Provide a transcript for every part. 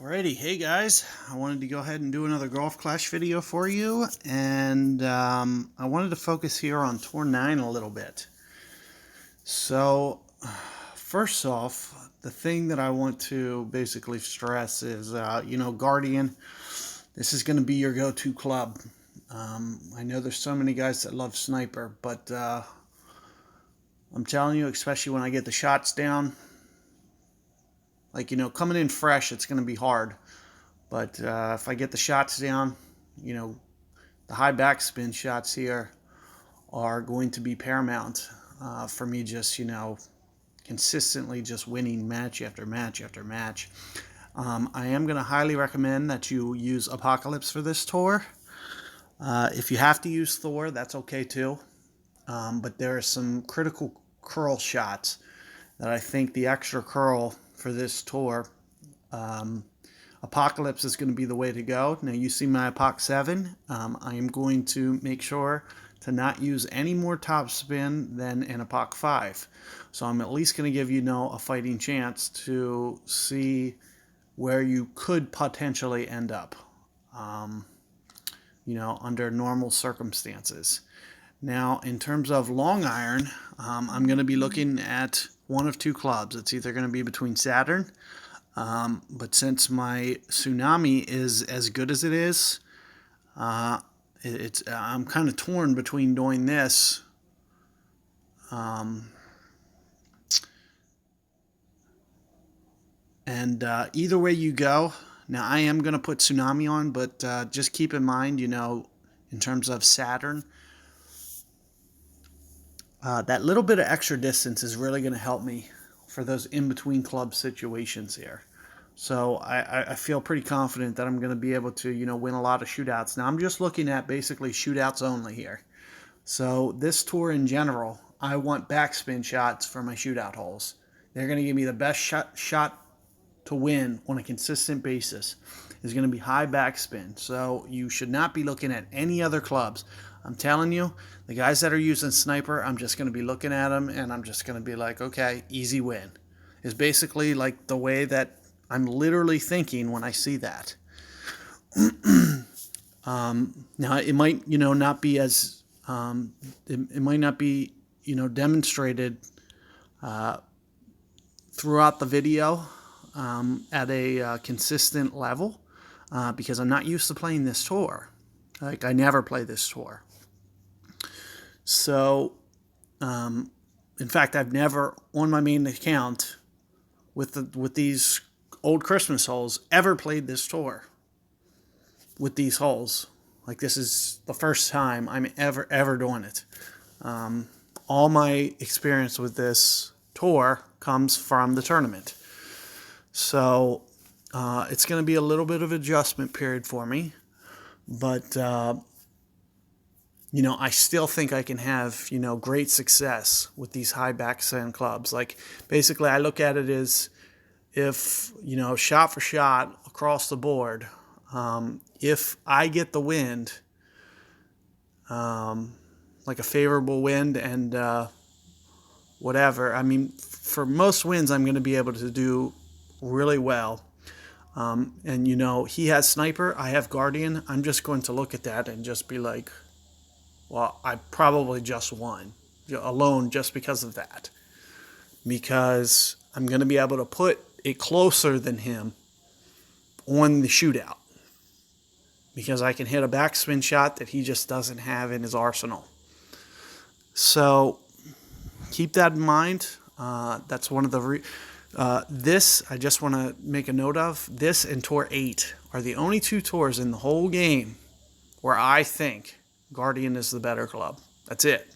Alrighty, hey guys, I wanted to go ahead and do another Golf Clash video for you, and I wanted to focus here on Tour 9 a little bit. So, first off, the thing that I want to basically stress is, Guardian, this is going to be your go-to club. I know there's so many guys that love Sniper, but I'm telling you, especially when I get the shots down, coming in fresh, it's going to be hard. But if I get the shots down, the high backspin shots here are going to be paramount for me just, consistently just winning match after match after match. I am going to highly recommend that you use Apocalypse for this tour. If you have to use Thor, that's okay too. But there are some critical curl shots that I think the extra curl for this tour, Apocalypse is going to be the way to go. Now you see my Apoc 7. I am going to make sure to not use any more topspin than an Apoc 5. So I'm at least going to give you a fighting chance to see where you could potentially end up, under normal circumstances. Now, in terms of long iron, I'm going to be looking at one of two clubs. It's either going to be between Saturn, but since my Tsunami is as good as it is, I'm kind of torn between doing this. Either way you go, now I am going to put Tsunami on, but just keep in mind, in terms of Saturn, that little bit of extra distance is really going to help me for those in-between club situations here. So I feel pretty confident that I'm going to be able to, win a lot of shootouts. Now I'm just looking at basically shootouts only here. So this tour in general, I want backspin shots for my shootout holes. They're going to give me the best shot to win on a consistent basis. Is going to be high backspin. So you should not be looking at any other clubs. I'm telling you, the guys that are using Sniper, I'm just going to be looking at them and I'm just going to be like, okay, easy win. Is basically like the way that I'm literally thinking when I see that. Now it might, not be as, it might not be, demonstrated throughout the video at a consistent level because I'm not used to playing this tour. Like I never play this tour. So, in fact, I've never on my main account with these old Christmas holes ever played this tour with these holes. Like this is the first time I'm ever doing it. All my experience with this tour comes from the tournament. So it's going to be a little bit of adjustment period for me, but I still think I can have great success with these high backspin clubs. Like basically, I look at it as if shot for shot across the board. If I get the wind, like a favorable wind and whatever, I mean, for most winds, I'm going to be able to do really well. And he has Sniper, I have Guardian. I'm just going to look at that and just be like, well, I probably just won alone just because of that. Because I'm going to be able to put it closer than him on the shootout. Because I can hit a backspin shot that he just doesn't have in his arsenal. So keep that in mind. That's one of the... this, I just want to make a note of, this and Tour 8 are the only two tours in the whole game where I think Guardian is the better club. That's it.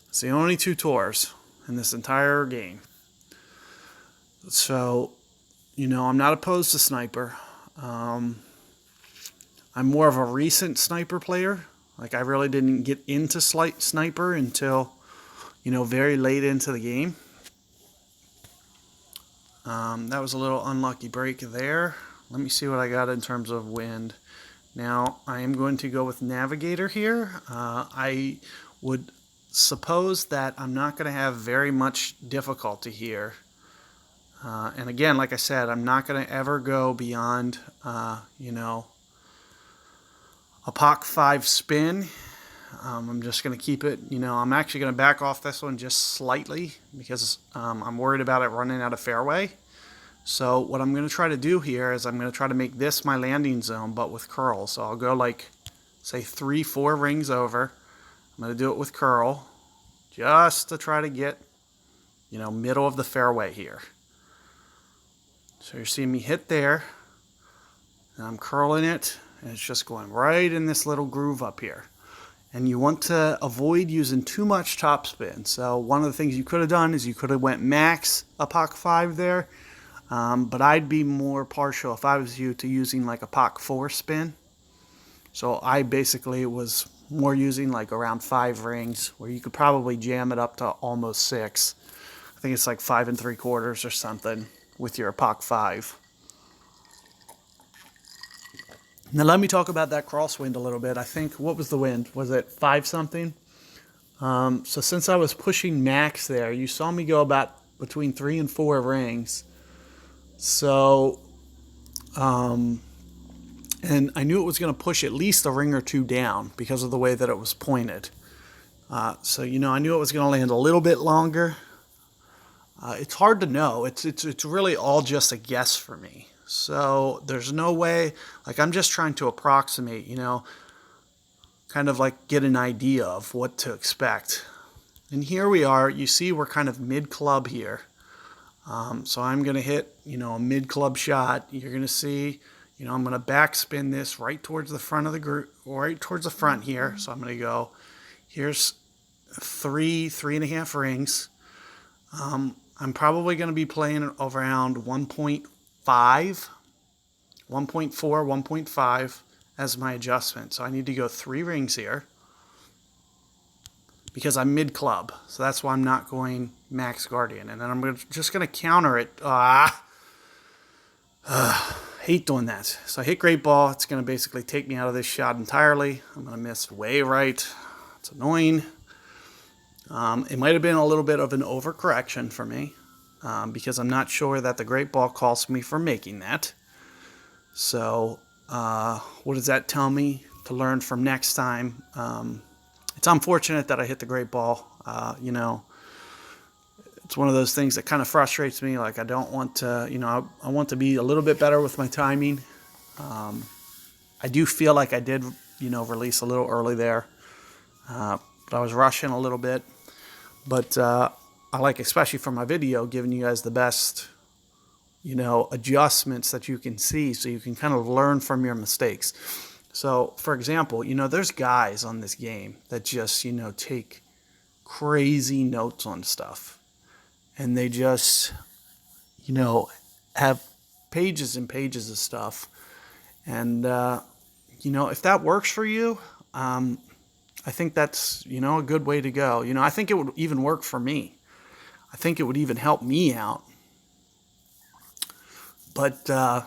It's the only two tours in this entire game. So, I'm not opposed to Sniper. I'm more of a recent Sniper player. Like, I really didn't get into Sniper until, very late into the game. That was a little unlucky break there. Let me see what I got in terms of wind. Now, I am going to go with Navigator here. I would suppose that I'm not going to have very much difficulty here And again, like I said, I'm not going to ever go beyond, you know, a Pak 5 spin. I'm just going to keep it, you know, I'm actually going to back off this one just slightly because I'm worried about it running out of fairway. So what I'm going to try to do here is I'm going to try to make this my landing zone, but with curl. So I'll go like, say, 3-4 rings over. I'm going to do it with curl just to try to get, you know, middle of the fairway here. So you're seeing me hit there, and I'm curling it, and it's just going right in this little groove up here. And you want to avoid using too much topspin. So one of the things you could have done is you could have went max a Pak 5 there, but I'd be more partial if I was you to using like a Pak 4 spin. So I basically was more using like around 5 rings, where you could probably jam it up to almost 6. I think it's like 5 3/4 or something with your Pak 5. Now let me talk about that crosswind a little bit. I think, what was the wind? Was it 5 something? So since I was pushing max there, you saw me go about between 3 and 4 rings. So, and I knew it was going to push at least a ring or 2 down because of the way that it was pointed. So, you know, I knew it was going to land a little bit longer. It's hard to know. It's really all just a guess for me. So there's no way, like I'm just trying to approximate, you know, kind of like get an idea of what to expect. And here we are, you see we're kind of mid-club here. So I'm going to hit, you know, a mid-club shot. You're going to see, you know, I'm going to backspin this right towards the front of the group, right towards the front here. So I'm going to go, here's 3.5 rings. I'm probably going to be playing around 1.5, 1.4, 1.5 as my adjustment. So I need to go 3 rings here because I'm mid-club. So that's why I'm not going max guardian. And then I'm just going to counter it. Hate doing that. So I hit great ball. It's going to basically take me out of this shot entirely. I'm going to miss way right. It's annoying. It might have been a little bit of an overcorrection for me because I'm not sure that the great ball calls me for making that. So what does that tell me to learn from next time? It's unfortunate that I hit the great ball. You know, it's one of those things that kind of frustrates me. Like I don't want to, you know, I want to be a little bit better with my timing. I do feel like I did, you know, release a little early there. But I was rushing a little bit. But I like, especially for my video, giving you guys the best, you know, adjustments that you can see so you can kind of learn from your mistakes. So, for example, you know, there's guys on this game that just, you know, take crazy notes on stuff. And they just, you know, have pages and pages of stuff. And, you know, if that works for you, I think that's, you know, a good way to go. You know, I think it would even work for me. I think it would even help me out. But I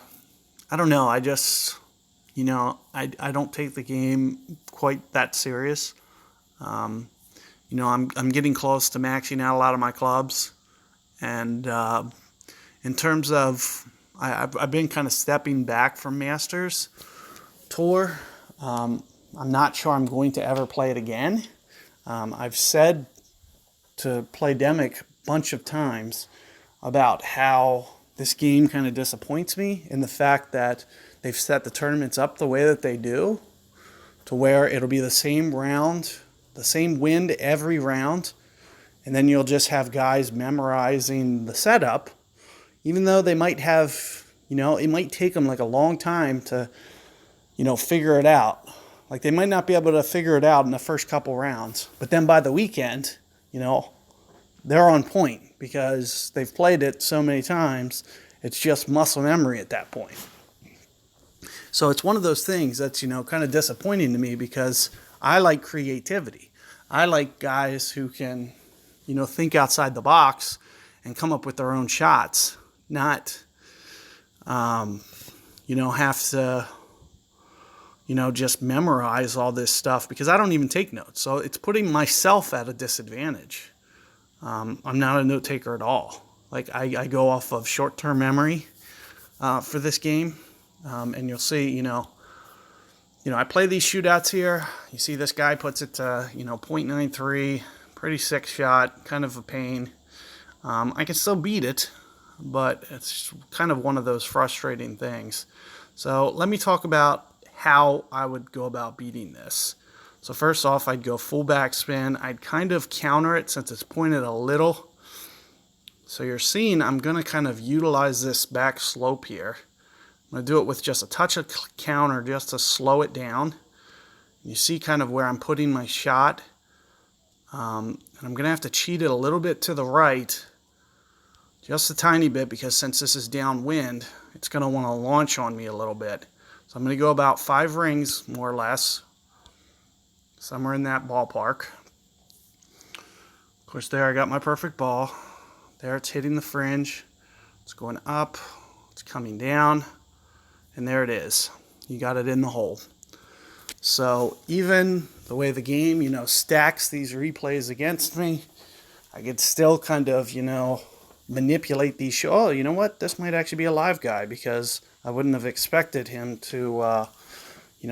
don't know. I just, you know, I don't take the game quite that serious. You know, I'm getting close to maxing out a lot of my clubs. And in terms of, I've been kind of stepping back from Masters Tour. I'm not sure I'm going to ever play it again. I've said to Playdemic a bunch of times about how this game kind of disappoints me in the fact that they've set the tournaments up the way that they do, to where it'll be the same round, the same wind every round, and then you'll just have guys memorizing the setup, even though they might have, you know, it might take them like a long time to, you know, figure it out. Like they might not be able to figure it out in the first couple rounds, but then by the weekend, you know, they're on point because they've played it so many times. It's just muscle memory at that point. So it's one of those things that's, you know, kind of disappointing to me because I like creativity. I like guys who can, you know, think outside the box and come up with their own shots, not, you know, have to, you know, just memorize all this stuff because I don't even take notes. So it's putting myself at a disadvantage. I'm not a note taker at all. Like I go off of short-term memory for this game, and you'll see, I play these shootouts here. You see this guy puts it to, .93, pretty sick shot, kind of a pain. I can still beat it, but it's kind of one of those frustrating things. So let me talk about how I would go about beating this. So first off, I'd go full backspin. I'd kind of counter it since it's pointed a little. So you're seeing I'm going to kind of utilize this back slope here. I'm going to do it with just a touch of counter just to slow it down. You see kind of where I'm putting my shot. And I'm going to have to cheat it a little bit to the right, just a tiny bit, because since this is downwind, it's going to want to launch on me a little bit. So I'm going to go about 5 rings, more or less, somewhere in that ballpark. Of course, there I got my perfect ball. There it's hitting the fringe. It's going up. It's coming down. And there it is. You got it in the hole. So even the way the game, stacks these replays against me, I could still kind of, manipulate these. Oh, you know what? This might actually be a live guy, because I wouldn't have expected him to,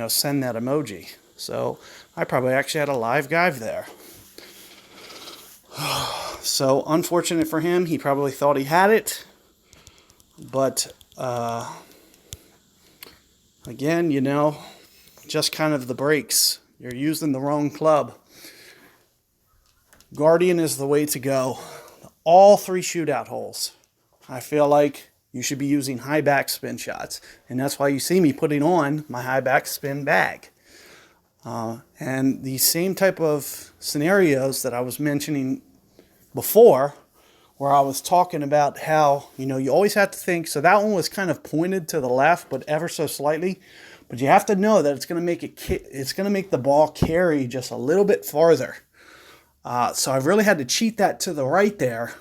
send that emoji. So I probably actually had a live guy there. So unfortunate for him. He probably thought he had it. But again, just kind of the breaks. You're using the wrong club. Guardian is the way to go. All 3 shootout holes, I feel like you should be using high backspin shots. And that's why you see me putting on my high backspin bag. And the same type of scenarios that I was mentioning before, where I was talking about how, you always have to think. So that one was kind of pointed to the left, but ever so slightly. But you have to know that it's going to make the ball carry just a little bit farther. So I really had to cheat that to the right there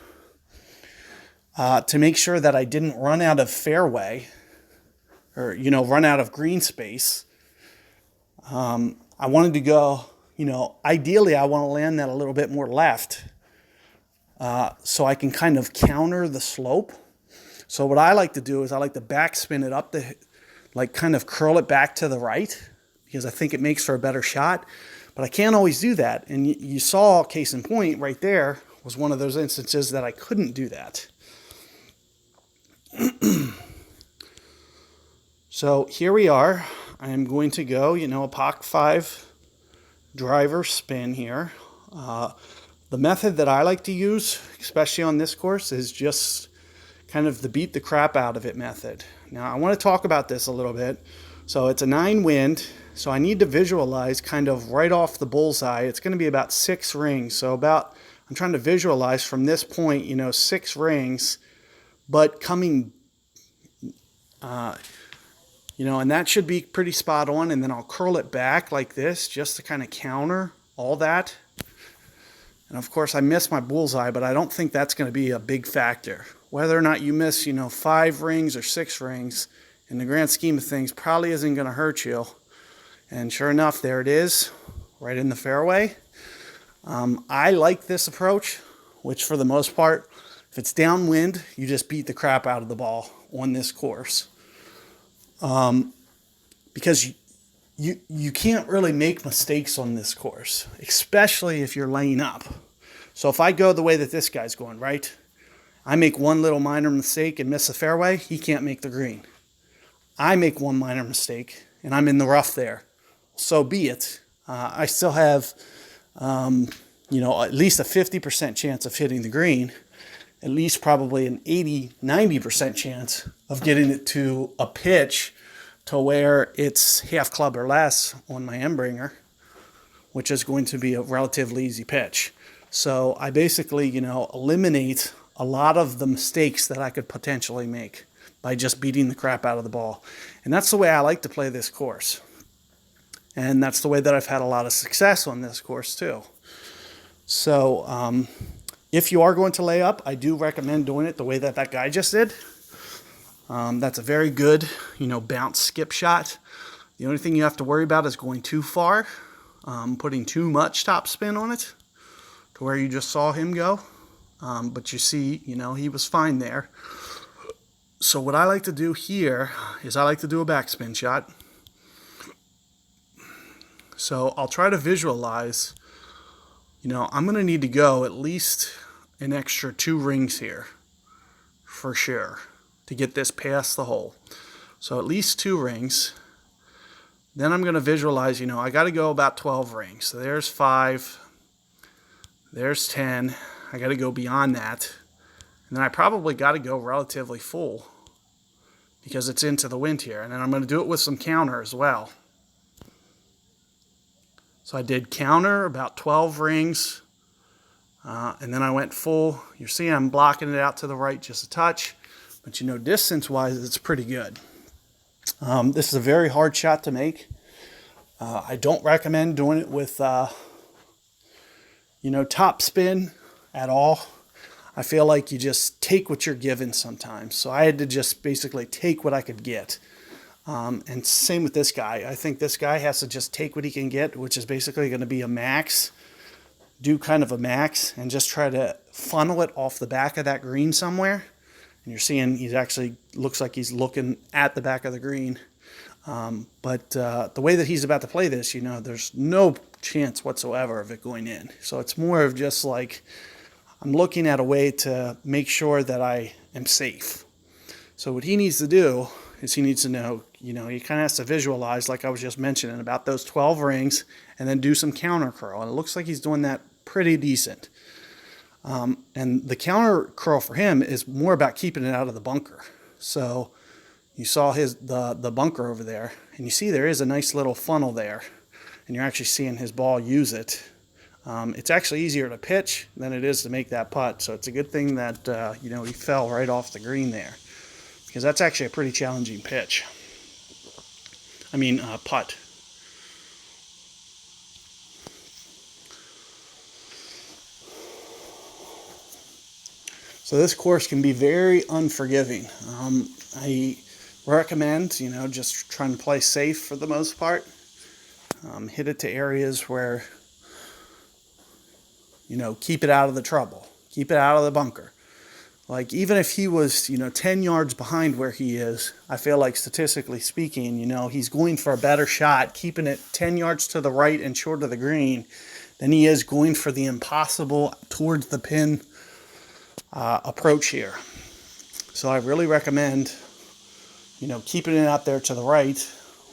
to make sure that I didn't run out of fairway or, run out of green space. I wanted to go, ideally I want to land that a little bit more left so I can kind of counter the slope. So what I like to do is I like to backspin it up kind of curl it back to the right, because I think it makes for a better shot. But I can't always do that. And you saw, case in point, right there was one of those instances that I couldn't do that. So here we are. I am going to go, a POC 5 driver spin here. The method that I like to use, especially on this course, is just kind of the beat the crap out of it method. Now, I want to talk about this a little bit. So it's a 9 wind, so I need to visualize kind of right off the bullseye. It's going to be about 6 rings. So I'm trying to visualize from this point, 6 rings, but coming, and that should be pretty spot on. And then I'll curl it back like this just to kind of counter all that. And of course I missed my bullseye, but I don't think that's going to be a big factor. Whether or not you miss, 5 rings or 6 rings, in the grand scheme of things, probably isn't going to hurt you. And sure enough, there it is, right in the fairway. I like this approach, which for the most part, if it's downwind, you just beat the crap out of the ball on this course. Because you can't really make mistakes on this course, especially if you're laying up. So if I go the way that this guy's going, right? I make one little minor mistake and miss the fairway, he can't make the green. I make one minor mistake and I'm in the rough there. So be it. I still have, at least a 50% chance of hitting the green, at least probably an 80-90% chance of getting it to a pitch to where it's half club or less on my end-bringer, which is going to be a relatively easy pitch. So I basically, eliminate a lot of the mistakes that I could potentially make by just beating the crap out of the ball. And that's the way I like to play this course. And that's the way that I've had a lot of success on this course too. So if you are going to lay up, I do recommend doing it the way that guy just did. That's a very good, bounce skip shot. The only thing you have to worry about is going too far, putting too much topspin on it to where you just saw him go. But you see, he was fine there. So what I like to do here is I like to do a backspin shot. So I'll try to visualize, I'm going to need to go at least an extra 2 rings here for sure to get this past the hole. So at least 2 rings. Then I'm going to visualize, I got to go about 12 rings. So there's 5, there's 10. I got to go beyond that. And then I probably got to go relatively full because it's into the wind here. And then I'm going to do it with some counter as well. So I did counter about 12 rings, and then I went full. You see I'm blocking it out to the right just a touch, but distance-wise, it's pretty good. This is a very hard shot to make. I don't recommend doing it with, top spin at all. I feel like you just take what you're given sometimes. So I had to just basically take what I could get. And same with this guy. I think this guy has to just take what he can get, which is basically going to be a max. Do kind of a max and just try to funnel it off the back of that green somewhere. And you're seeing he's actually looks like he's looking at the back of the green. But the way that he's about to play this, there's no chance whatsoever of it going in. So it's more of just like I'm looking at a way to make sure that I am safe. So what he needs to do is he needs to know, he kind of has to visualize, like I was just mentioning, about those 12 rings and then do some counter curl. And it looks like he's doing that pretty decent. And the counter curl for him is more about keeping it out of the bunker. So you saw the bunker over there, and you see there is a nice little funnel there, and you're actually seeing his ball use it. It's actually easier to pitch than it is to make that putt. So it's a good thing that, he fell right off the green there, because that's actually a pretty challenging pitch. Putt. So this course can be very unforgiving. I recommend, just trying to play safe for the most part. Hit it to areas where, keep it out of the trouble. Keep it out of the bunker. Like, even if he was, 10 yards behind where he is, I feel like statistically speaking, he's going for a better shot, keeping it 10 yards to the right and short of the green, than he is going for the impossible towards the pin approach here. So I really recommend, keeping it out there to the right,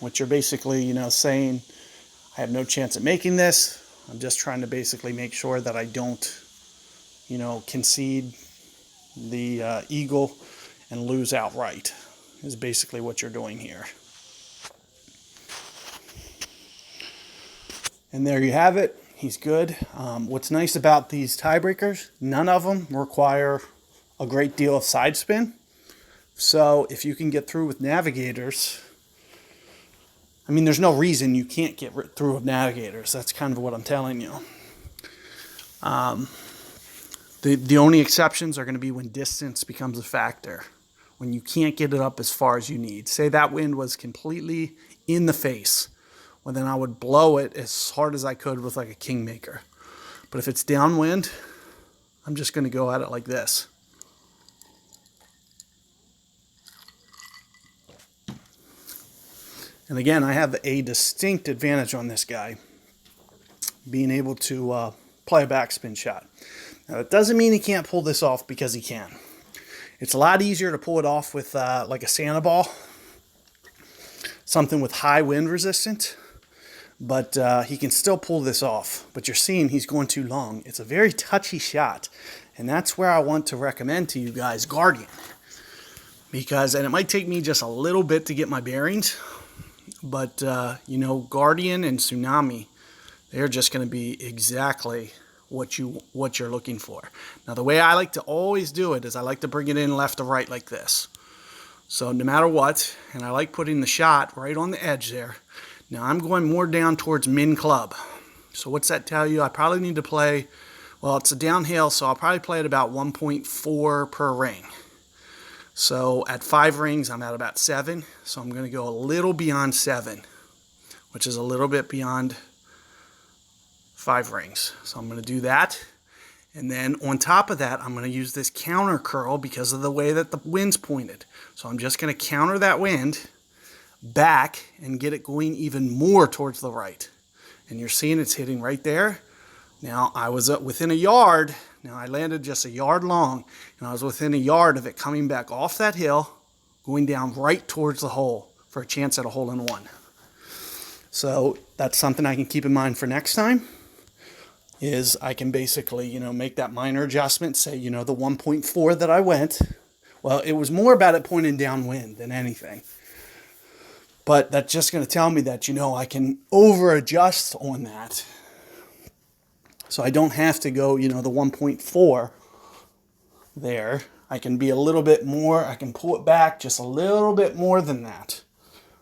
which you're basically, saying, I have no chance at making this. I'm just trying to basically make sure that I don't, concede the eagle and lose outright, is basically what you're doing here. And there you have it. He's good. What's nice about these tiebreakers, none of them require a great deal of side spin. So if you can get through with navigators, there's no reason you can't get through with navigators. That's kind of what I'm telling you. The only exceptions are going to be when distance becomes a factor, when you can't get it up as far as you need. Say that wind was completely in the face. Well, then I would blow it as hard as I could with like a kingmaker. But if it's downwind, I'm just going to go at it like this. And again, I have a distinct advantage on this guy, being able to play a backspin shot. Now, that doesn't mean he can't pull this off, because he can. It's a lot easier to pull it off with like a Santa ball, something with high wind resistance. But he can still pull this off. But you're seeing he's going too long. It's a very touchy shot. And that's where I want to recommend to you guys Guardian. And it might take me just a little bit to get my bearings. But, Guardian and Tsunami, they're just going to be exactly what you're looking for. Now, the way I like to always do it is I like to bring it in left to right like this. So no matter what, and I like putting the shot right on the edge there. Now, I'm going more down towards min club. So what's that tell you? I probably need to play, well, it's a downhill, so I'll probably play at about 1.4 per ring. So at 5 rings, I'm at about 7. So I'm going to go a little beyond 7, which is a little bit beyond 5 rings. So I'm going to do that. And then on top of that, I'm going to use this counter curl because of the way that the wind's pointed. So I'm just going to counter that wind back and get it going even more towards the right. And you're seeing it's hitting right there. Now I was within a yard. Now I landed just a yard long, and I was within a yard of it coming back off that hill, going down right towards the hole for a chance at a hole-in-one. So that's something I can keep in mind for next time. Is I can basically, make that minor adjustment, say, the 1.4 that I went. Well, it was more about it pointing downwind than anything. But that's just going to tell me that, I can over adjust on that. So I don't have to go, the 1.4 there. I can be a little bit more, I can pull it back just a little bit more than that.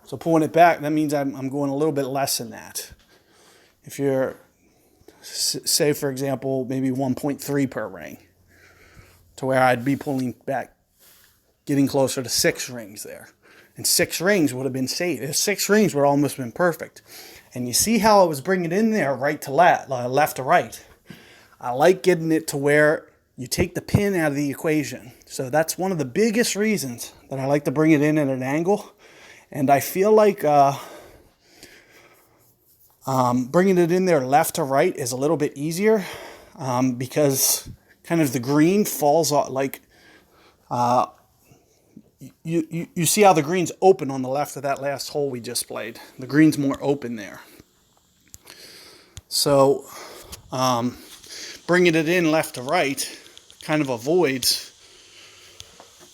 So pulling it back, that means I'm going a little bit less than that. If you're, say for example, maybe 1.3 per ring, to where I'd be pulling back, getting closer to 6 rings there. And 6 rings would have been safe. 6 rings would have almost been perfect. And you see how I was bringing it in there right to left to right. I like getting it to where you take the pin out of the equation. So that's one of the biggest reasons that I like to bring it in at an angle. And I feel like bringing it in there left to right is a little bit easier because kind of the green falls off, like you see how the green's open on the left of that last hole we just played. The green's more open there. So bringing it in left to right kind of avoids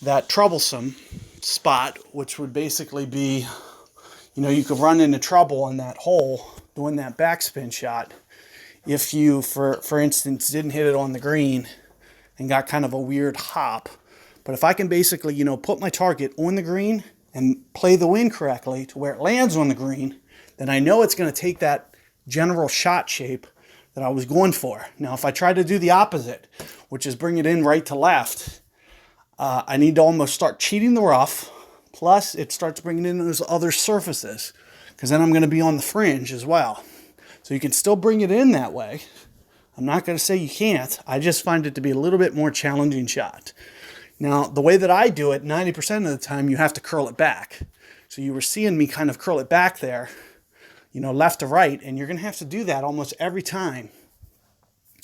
that troublesome spot, which would basically be, you could run into trouble on that hole doing that backspin shot if you, for instance, didn't hit it on the green and got kind of a weird hop. But if I can basically, put my target on the green and play the wind correctly to where it lands on the green, then I know it's going to take that general shot shape that I was going for. Now, if I try to do the opposite, which is bring it in right to left, I need to almost start cheating the rough, plus it starts bringing in those other surfaces, because then I'm going to be on the fringe as well. So you can still bring it in that way. I'm not going to say you can't. I just find it to be a little bit more challenging shot. Now, the way that I do it, 90% of the time, you have to curl it back. So you were seeing me kind of curl it back there, left to right, and you're going to have to do that almost every time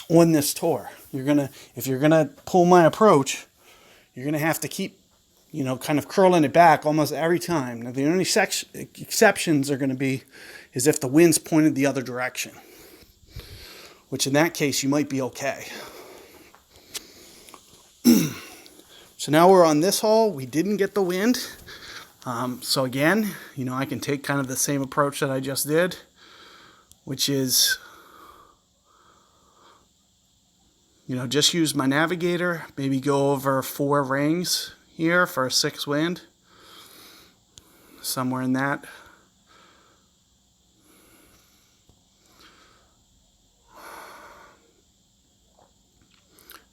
on this tour. If you're going to pull my approach, you're going to have to keep, kind of curling it back almost every time. Now, the only exceptions are going to be is if the wind's pointed the other direction, which in that case, you might be okay. So now we're on this hole. We didn't get the wind. So again, I can take kind of the same approach that I just did, which is, just use my navigator, maybe go over 4 rings here for a 6 wind, somewhere in that.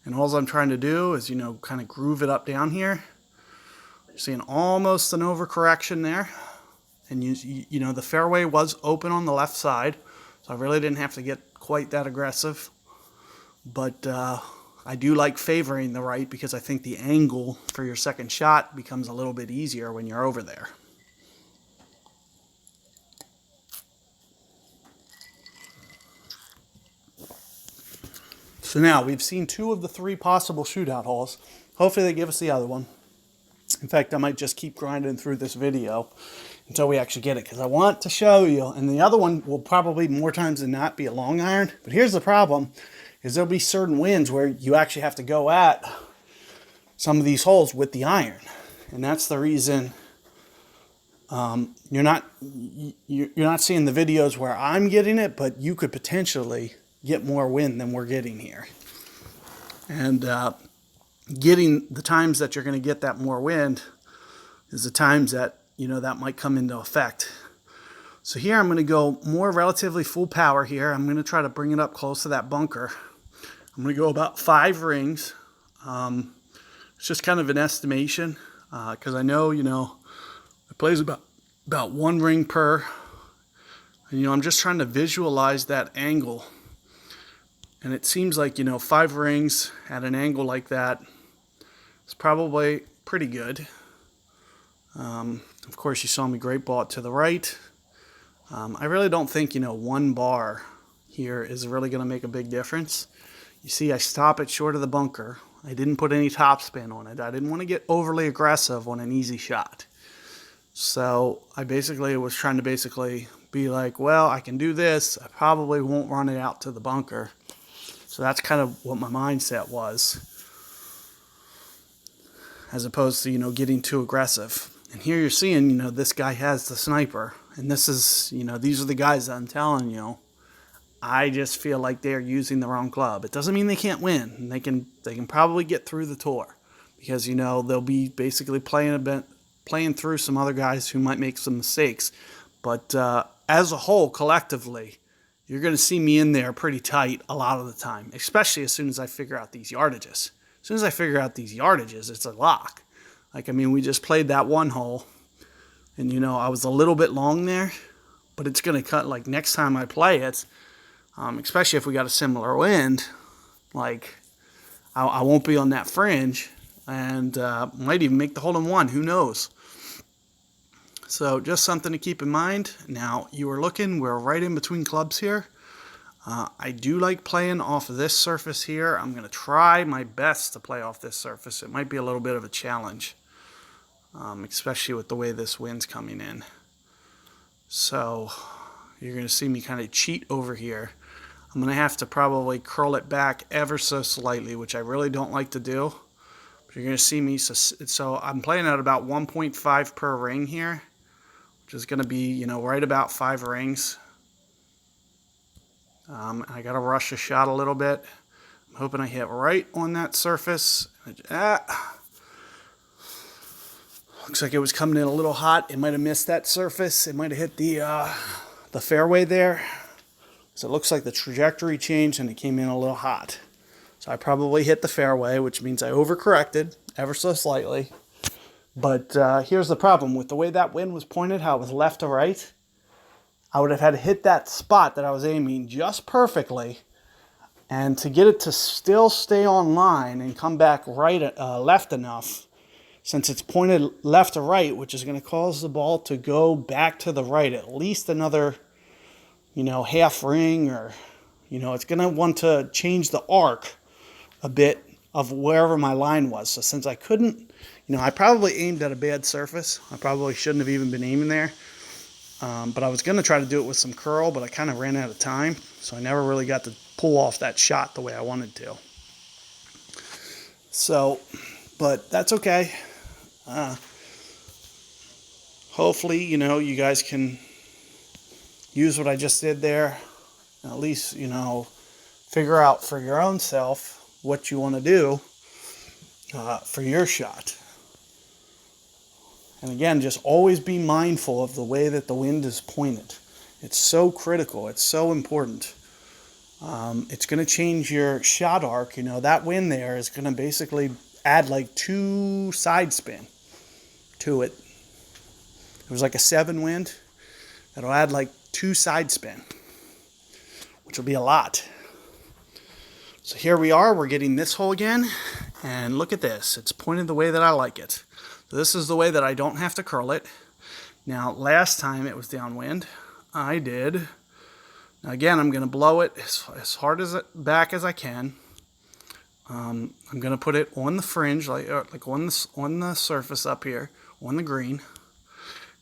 And all I'm trying to do is, kind of groove it up down here. You're seeing almost an overcorrection there. And the fairway was open on the left side, so I really didn't have to get quite that aggressive. But I do like favoring the right because I think the angle for your second shot becomes a little bit easier when you're over there. So now we've seen 2 of the 3 possible shootout holes. Hopefully they give us the other one. In fact, I might just keep grinding through this video until we actually get it, because I want to show you. And the other one will probably more times than not be a long iron. But here's the problem, is there'll be certain winds where you actually have to go at some of these holes with the iron. And that's the reason you're not seeing the videos where I'm getting it, but you could potentially get more wind than we're getting here. And getting the times that you're going to get that more wind is the times that, that might come into effect. So here I'm going to go more relatively full power here. I'm going to try to bring it up close to that bunker. I'm going to go about 5 rings. It's just kind of an estimation because I know, it plays about 1 ring per. And, I'm just trying to visualize that angle And it seems like, 5 rings at an angle like that is probably pretty good. Of course, you saw me great ball it to the right. I really don't think, one bar here is really going to make a big difference. You see, I stop it short of the bunker. I didn't put any topspin on it. I didn't want to get overly aggressive on an easy shot. So I basically was trying to be like, well, I can do this. I probably won't run it out to the bunker. So that's kind of what my mindset was, as opposed to, getting too aggressive. And here you're seeing, this guy has the sniper. And this is, these are the guys that I'm telling you. I just feel like they're using the wrong club. It doesn't mean they can't win. And they can probably get through the tour. Because, they'll be basically playing through some other guys who might make some mistakes. But as a whole, collectively, you're going to see me in there pretty tight a lot of the time. Especially as soon as I figure out these yardages. As soon as I figure out these yardages, it's a lock. We just played that one hole. And, I was a little bit long there. But it's going to cut, next time I play it, especially if we got a similar wind, I won't be on that fringe. And might even make the hole in one. Who knows? So just something to keep in mind. Now, we're right in between clubs here. I do like playing off of this surface here. I'm going to try my best to play off this surface. It might be a little bit of a challenge, especially with the way this wind's coming in. So you're going to see me kind of cheat over here. I'm going to have to probably curl it back ever so slightly, which I really don't like to do. But you're going to see me, so I'm playing at about 1.5 per ring here, which is going to be, right about 5 rings. I got to rush a shot a little bit. I'm hoping I hit right on that surface. Looks like it was coming in a little hot. It might have missed that surface. It might have hit the fairway there. So it looks like the trajectory changed and it came in a little hot. So I probably hit the fairway, which means I overcorrected ever so slightly. But here's the problem. With the way that wind was pointed, how it was left to right, I would have had to hit that spot that I was aiming just perfectly. And to get it to still stay on line and come back left enough, since it's pointed left to right, which is going to cause the ball to go back to the right at least another, half ring, or, it's going to want to change the arc a bit of wherever my line was. So since I couldn't, I probably aimed at a bad surface. I probably shouldn't have even been aiming there. But I was going to try to do it with some curl, but I kind of ran out of time. So I never really got to pull off that shot the way I wanted to. So, but that's okay. Hopefully, you guys can use what I just did there. At least, figure out for your own self what you want to do for your shot. And again, just always be mindful of the way that the wind is pointed. It's so critical. It's so important. It's going to change your shot arc. That wind there is going to basically add 2 side spin to it. It was a 7 wind. That'll add 2 side spin, which will be a lot. So here we are. We're getting this hole again. And look at this. It's pointed the way that I like it. This is the way that I don't have to curl it. Now, last time it was downwind, I did. Now again, I'm going to blow it as hard back as I can. I'm going to put it on the fringe, on the surface up here, on the green.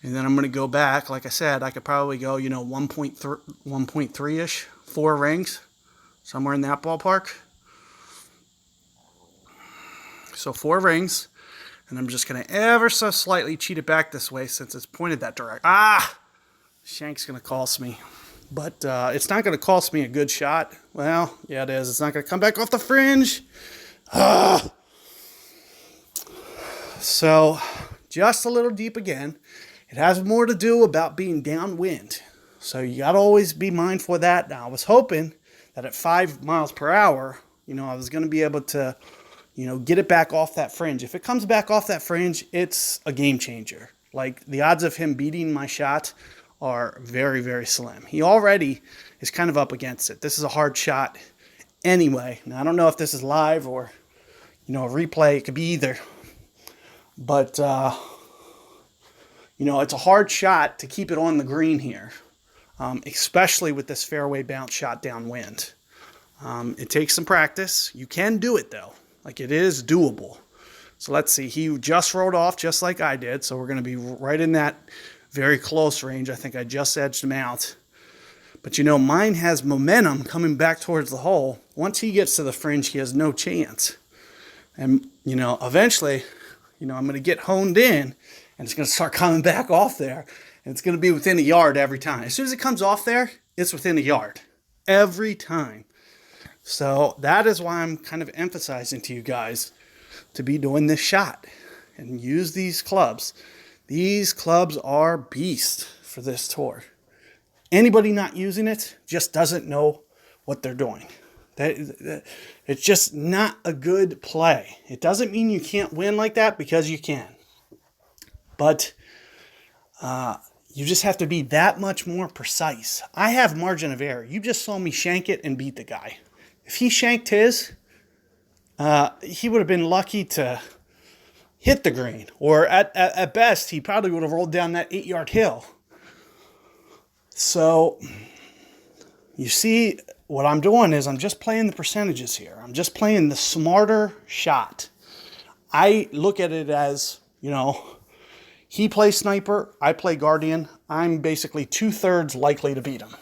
And then I'm going to go back. Like I said, I could probably go, 1.3-ish, 4 rings, somewhere in that ballpark. So 4 rings. And I'm just going to ever so slightly cheat it back this way since it's pointed that direction. Shank's going to cost me. But it's not going to cost me a good shot. Well, yeah, it is. It's not going to come back off the fringe. So, just a little deep again. It has more to do about being downwind. So, you got to always be mindful of that. Now, I was hoping that at 5 miles per hour, I was going to be able to, get it back off that fringe. If it comes back off that fringe, it's a game changer. The odds of him beating my shot are very, very slim. He already is kind of up against it. This is a hard shot Anyway, now I don't know if this is live or, a replay. It could be either. But, it's a hard shot to keep it on the green here, especially with this fairway bounce shot downwind. It takes some practice. You can do it, though. Like, it is doable. So let's see. He just rolled off just like I did, so we're going to be right in that very close range. I think I just edged him out. But, mine has momentum coming back towards the hole. Once he gets to the fringe, he has no chance. And, eventually, I'm going to get honed in, and it's going to start coming back off there. And it's going to be within a yard every time. As soon as it comes off there, it's within a yard. Every time. So that is why I'm kind of emphasizing to you guys to be doing this shot. And use these clubs. These clubs are beasts for this tour. Anybody not using it just doesn't know what they're doing. It's just not a good play. It doesn't mean you can't win like that, because you can. But you just have to be that much more precise. I have margin of error. You just saw me shank it and beat the guy. If he shanked his, he would have been lucky to hit the green. Or at best, he probably would have rolled down that 8-yard hill. So, you see, what I'm doing is I'm just playing the percentages here. I'm just playing the smarter shot. I look at it as, he plays sniper, I play guardian. I'm basically 2/3 likely to beat him.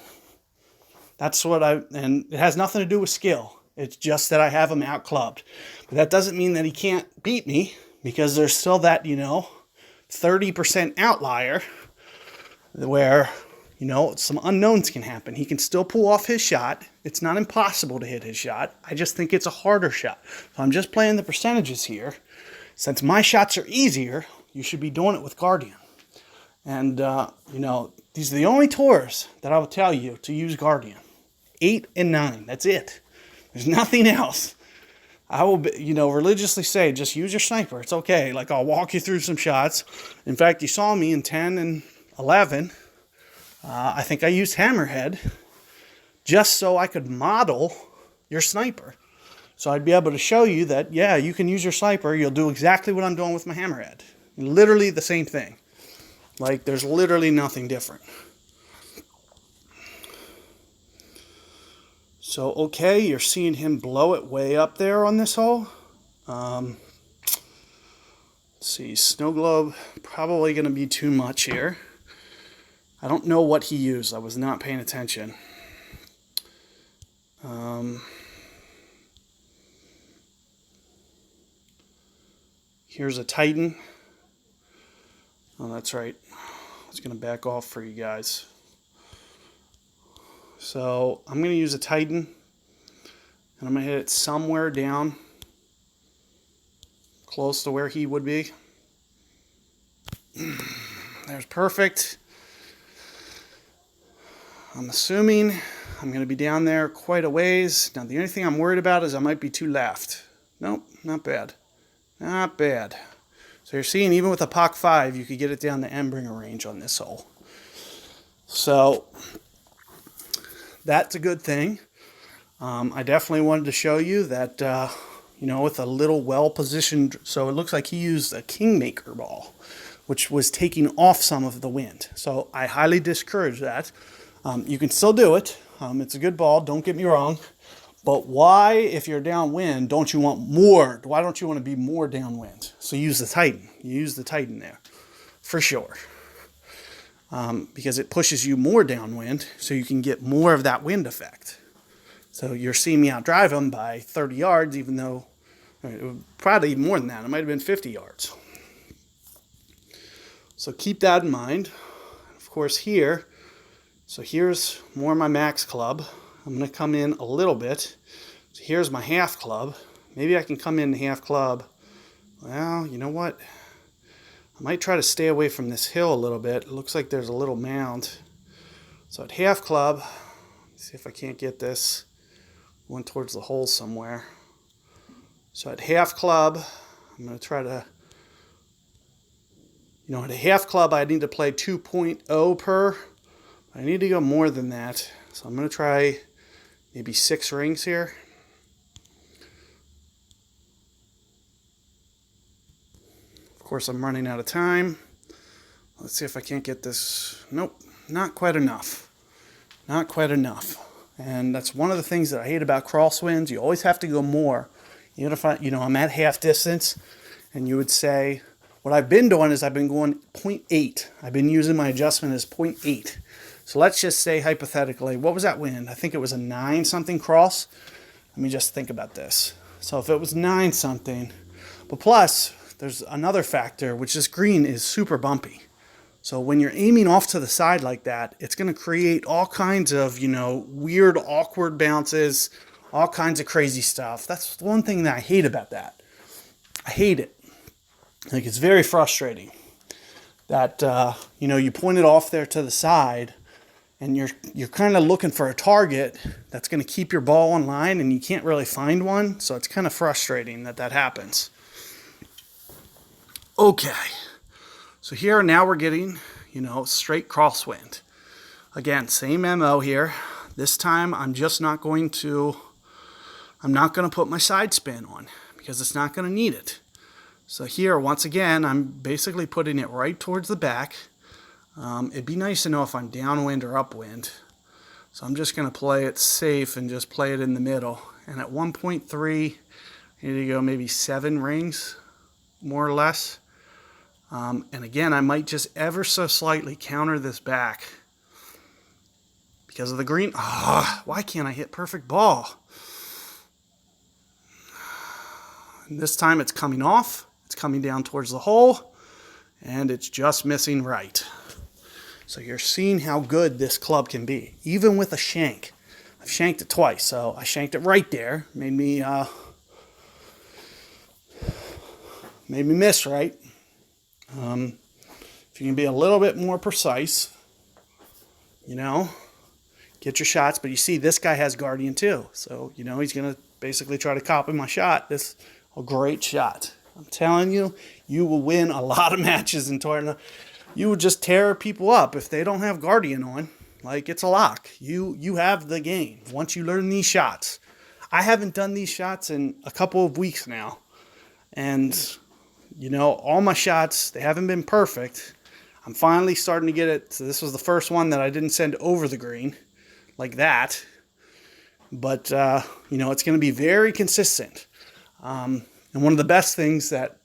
That's and it has nothing to do with skill. It's just that I have him out-clubbed. But that doesn't mean that he can't beat me, because there's still that, 30% outlier where, some unknowns can happen. He can still pull off his shot. It's not impossible to hit his shot. I just think it's a harder shot. So I'm just playing the percentages here. Since my shots are easier, you should be doing it with Guardian. And, these are the only tours that I will tell you to use Guardian. 8 and 9. That's it. There's nothing else. I will, religiously say, just use your sniper. It's okay. Like, I'll walk you through some shots. In fact, you saw me in 10 and 11. I think I used hammerhead just so I could model your sniper. So I'd be able to show you that, yeah, you can use your sniper. You'll do exactly what I'm doing with my hammerhead. Literally the same thing. Like, there's literally nothing different. So, okay, you're seeing him blow it way up there on this hole. Let's see, snow globe, probably going to be too much here. I don't know what he used. I was not paying attention. Here's a Titan. Oh, that's right. I was going to back off for you guys. So I'm going to use a Titan, and I'm going to hit it somewhere down close to where he would be. There's perfect. I'm assuming I'm going to be down there quite a ways. Now, the only thing I'm worried about is I might be too left. Nope, not bad. Not bad. So you're seeing, even with a POC 5, you could get it down the Embringer range on this hole. So that's a good thing. I definitely wanted to show you that, with a little well-positioned, so it looks like he used a Kingmaker ball, which was taking off some of the wind. So I highly discourage that. You can still do it. It's a good ball, don't get me wrong. But why, if you're downwind, don't you want more? Why don't you want to be more downwind? So use the Titan. You use the Titan there, for sure. Because it pushes you more downwind, so you can get more of that wind effect. So you're seeing me outdrive him by 30 yards, even though, probably even more than that. It might have been 50 yards. So keep that in mind. Of course, here, so here's more of my max club. I'm going to come in a little bit. So here's my half club. Maybe I can come in half club. Well, you know what? I might try to stay away from this hill a little bit. It looks like there's a little mound. So at half club, see if I can't get this one towards the hole somewhere. So at half club, I'm going to try to, at a half club, I need to play 2.0 per. I need to go more than that. So I'm going to try maybe 6 rings here. course, I'm running out of time. Let's see if I can't get this. Nope, not quite enough. Not quite enough. And that's one of the things that I hate about crosswinds. You always have to go more. Even if I'm at half distance, and you would say, what I've been doing is I've been going 0.8. I've been using my adjustment as 0.8. So let's just say hypothetically, what was that wind? I think it was a 9 something cross. Let me just think about this. So if it was 9 something, but plus there's another factor, which is green is super bumpy. So when you're aiming off to the side like that, it's going to create all kinds of, weird, awkward bounces, all kinds of crazy stuff. That's one thing that I hate about that. I hate it. Like, it's very frustrating that, you point it off there to the side and you're kind of looking for a target that's going to keep your ball in line and you can't really find one. So it's kind of frustrating that happens. Okay. So here now we're getting, straight crosswind. Again, same MO here. This time I'm not going to put my side spin on because it's not going to need it. So here, once again, I'm basically putting it right towards the back. It'd be nice to know if I'm downwind or upwind. So I'm just going to play it safe and just play it in the middle. And at 1.3, here you go, maybe 7 rings, more or less. And again, I might just ever so slightly counter this back because of the green. Why can't I hit perfect ball? And this time it's coming off. It's coming down towards the hole. And it's just missing right. So you're seeing how good this club can be, even with a shank. I've shanked it twice, so I shanked it right there. Made me miss right. If you can be a little bit more precise, get your shots. But you see, this guy has Guardian too. So, he's going to basically try to copy my shot. This a great shot. I'm telling you, you will win a lot of matches in tournament. You would just tear people up if they don't have Guardian on. Like, it's a lock. You have the game once you learn these shots. I haven't done these shots in a couple of weeks now. And all my shots, they haven't been perfect. I'm finally starting to get it. So this was the first one that I didn't send over the green like that. But, it's going to be very consistent. And one of the best things that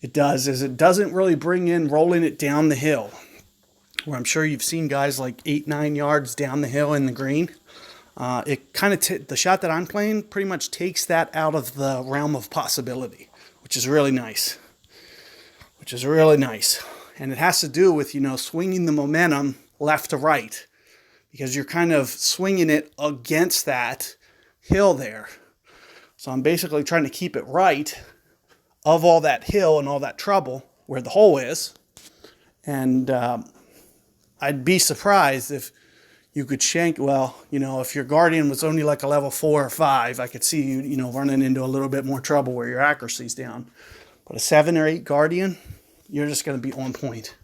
it does is it doesn't really bring in rolling it down the hill, where I'm sure you've seen guys like 8-9 yards down the hill in the green. It kind of the shot that I'm playing pretty much takes that out of the realm of possibility, which is really nice. And it has to do with, swinging the momentum left to right, because you're kind of swinging it against that hill there. So I'm basically trying to keep it right of all that hill and all that trouble where the hole is. And I'd be surprised if you could shank, if your Guardian was only like a level 4 or 5, I could see you, running into a little bit more trouble where your accuracy's down. But a 7 or 8 Guardian, you're just going to be on point.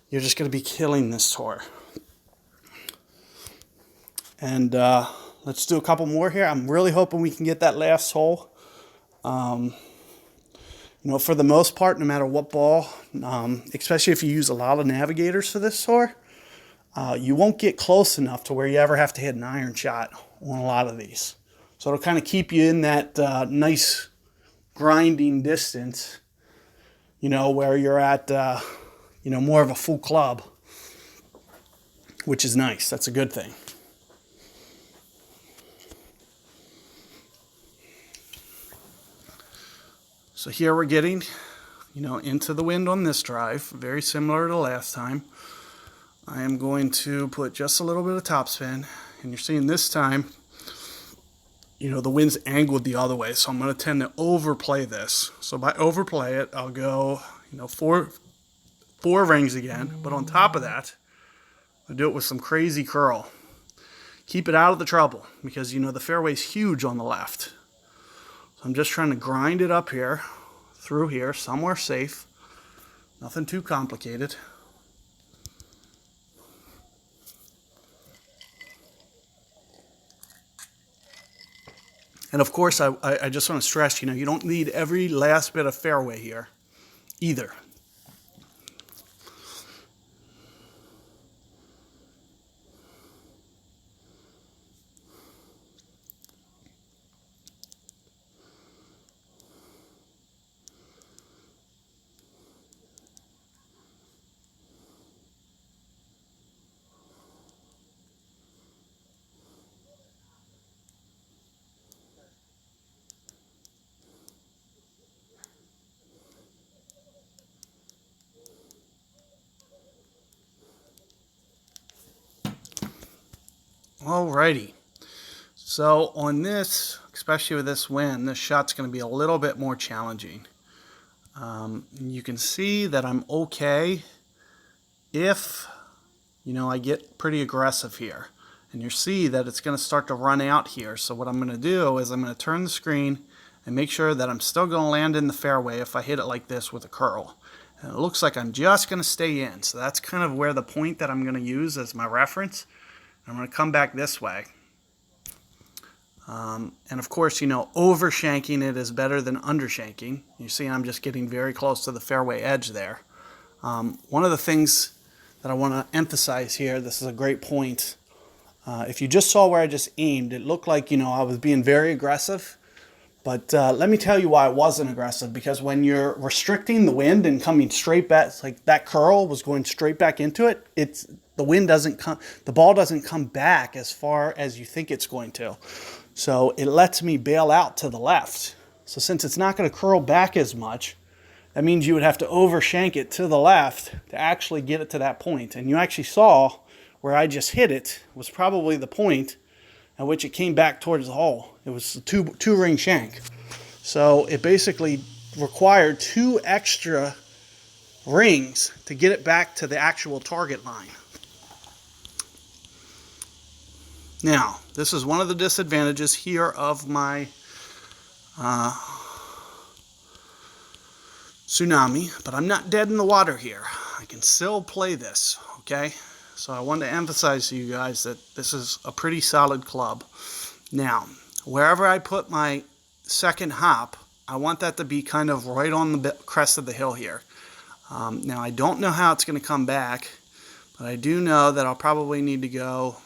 You're just going to be killing this tour. And let's do a couple more here. I'm really hoping we can get that last hole. For the most part, no matter what ball, especially if you use a lot of navigators for this tour, you won't get close enough to where you ever have to hit an iron shot on a lot of these. So it'll kind of keep you in that nice grinding distance, where you're at, more of a full club, which is nice. That's a good thing. So here we're getting, into the wind on this drive, very similar to last time. I am going to put just a little bit of topspin, and you're seeing this time, the wind's angled the other way, so I'm going to tend to overplay this. So by overplay it, I'll go, four rings again, but on top of that, I'll do it with some crazy curl. Keep it out of the trouble, because, the fairway's huge on the left. So I'm just trying to grind it up here, through here, somewhere safe. Nothing too complicated. And of course, I just want to stress, you don't need every last bit of fairway here. either. Alrighty. So on this, especially with this wind, this shot's going to be a little bit more challenging. You can see that I'm okay if, I get pretty aggressive here. And you see that it's going to start to run out here. So what I'm going to do is I'm going to turn the screen and make sure that I'm still going to land in the fairway if I hit it like this with a curl. And it looks like I'm just going to stay in. So that's kind of where the point that I'm going to use as my reference. I'm going to come back this way. And of course, over shanking it is better than under shanking. You see I'm just getting very close to the fairway edge there. One of the things that I want to emphasize here, this is a great point. If you just saw where I just aimed, it looked like, I was being very aggressive. But let me tell you why I wasn't aggressive. Because when you're restricting the wind and coming straight back, it's like that curl was going straight back into it. The wind doesn't come, the ball doesn't come back as far as you think it's going to. So it lets me bail out to the left. So since it's not going to curl back as much, that means you would have to overshank it to the left to actually get it to that point. And you actually saw where I just hit it was probably the point at which it came back towards the hole. It was a two ring shank. So it basically required 2 extra rings to get it back to the actual target line. Now, this is one of the disadvantages here of my Tsunami, but I'm not dead in the water here. I can still play this, okay? So I wanted to emphasize to you guys that this is a pretty solid club. Now, wherever I put my second hop, I want that to be kind of right on the crest of the hill here. Now, I don't know how it's going to come back, but I do know that I'll probably need to go